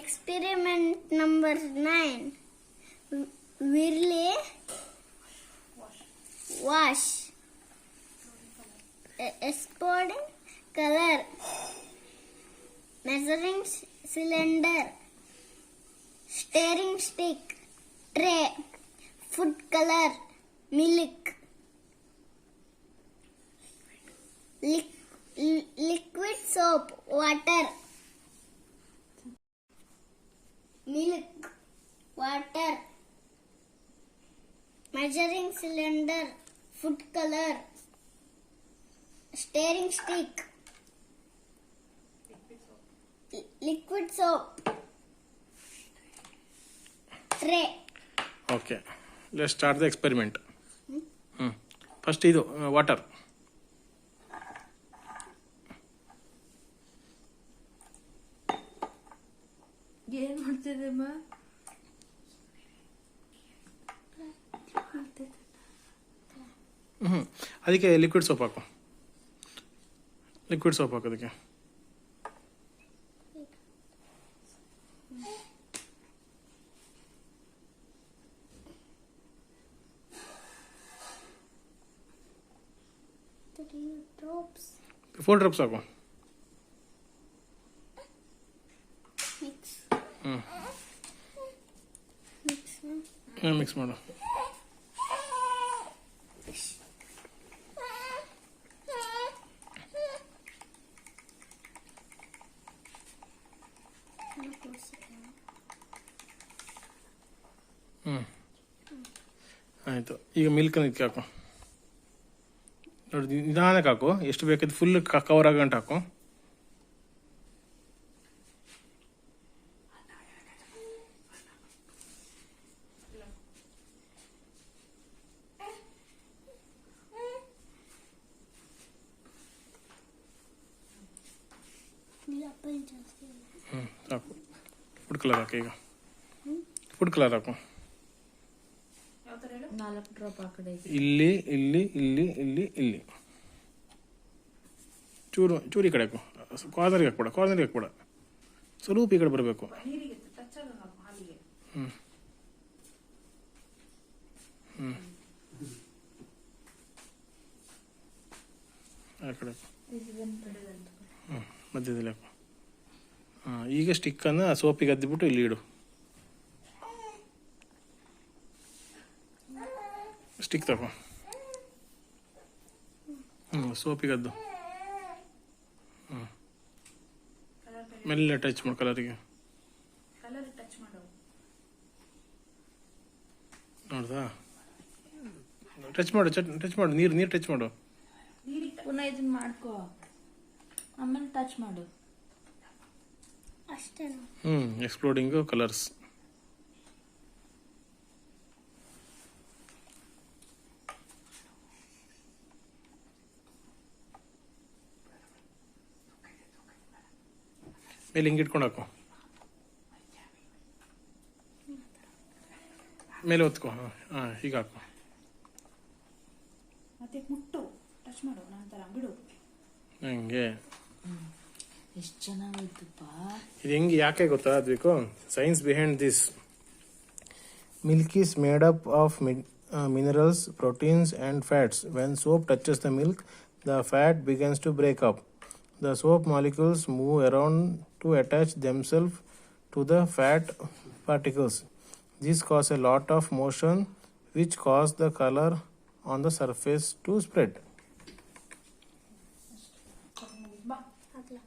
Experiment number 9. Virley wash. Exploding color. Measuring cylinder. Stirring stick. Tray. Food color. Milk. Liquid soap. Water. Milk. Water. Measuring cylinder. Food color. Stirring stick. Liquid soap. Tray. Okay, let's start the experiment. First idu water. ಏನು ಮಾಡ್ತಿದ್ದೆಮ್ಮ? ಅದಕ್ಕೆ liquid soap ಹಾಕು. Liquid soap ಹಾಕು ಅದಕ್ಕೆ. Drops. 4 drops ಹಾಕು. Mix. Mix ಮಾಡು. ಆಯಿತು. ಈಗ ಮಿಲ್ಕನ್ನ ಇದಕ್ಕೆ ಹಾಕು. ನೋಡಿ ನಿಧಾನಕ್ಕೆ ಹಾಕು. ಎಷ್ಟು ಬೇಕಿದ್ದು ಫುಲ್ ಕವರ್ ಆಗಂಟು ಹಾಕು. ಸಾಕು. ಫುಡ್ ಕಲರ್ ಹಾಕು. ಈಗ ಫುಡ್ ಕಲರ್ ಹಾಕು. 4 ಡ್ರಾಪ್ ಆ ಕಡೆ. ಇಲ್ಲಿ ಇಲ್ಲಿ ಇಲ್ಲಿ ಇಲ್ಲಿ ಇಲ್ಲಿ ಚೂರು ಚೂರು ಈ ಕಡೆ ಹಾಕು. ಕಾರ್ನರ್ಗೆ ಹಾಕ್ಬೇಡ. ಕಾರ್ನರ್ಗೆ ಹಾಕ್ಬೇಡ. ಸ್ವಲ್ಪ ಈ ಕಡೆ ಬರಬೇಕು. ಆ ಕಡೆ ಮಧ್ಯದಲ್ಲಿ ಹಾಕು. ಈಗ ಸ್ಟಿಕ್ಕನ್ನು ಸೋಪಿಗೆ ಅದ್ದಿಬಿಟ್ಟು ಇಲ್ಲಿ ಇಡು. ಸ್ಟಿಕ್ ತಗೋ. ಸೋಪಿಗೆ ಅದ್ದು. ಮೆಲ್ಲ ಟಚ್ ಮಾಡು ಕಲರಿಗೆ. ನೋಡ್ದಾ? ಟಚ್ ಮಾಡು. ಟಚ್ ಮಾಡು. ನೀರು ಟಚ್ ಮಾಡು. ಪುನಃ ಇದನ್ನ ಮಾಡ್ಕೋ. ಆಮೇಲೆ ಟಚ್ ಮಾಡು. ಅಷ್ಟೇ. ಎಕ್ಸ್ಪ್ಲೋಡಿಂಗ್ ಕಲರ್ಸ್. ಮೇಲೆ ಹಿಂಗೆ ಇಟ್ಕೊಂಡು ಹಾಕು. ಮೇಲೆ ಒತ್ಕೋ. ಹೀಗೆ ಹಾಕು. ಮತ್ತೆ ಮುಟ್ಟು ಟಚ್ ಮಾಡು. ನಂತರ ಬಿಡು. ಹಂಗೆ. ಎಷ್ಟು ಚೆನ್ನಾಗಿತ್ತಪ್ಪ ಇದು. ಹೆಂಗೆ ಯಾಕೆ ಗೊತ್ತಾ ಅದ್ವಿಕು? Science behind this. Milk is made up of minerals, proteins and fats. When soap touches the milk, the fat begins to break up. The soap molecules move around to attach themselves to the fat particles. This causes a lot of motion, which causes the color on the surface to spread. ಆಗ್ಲಾ.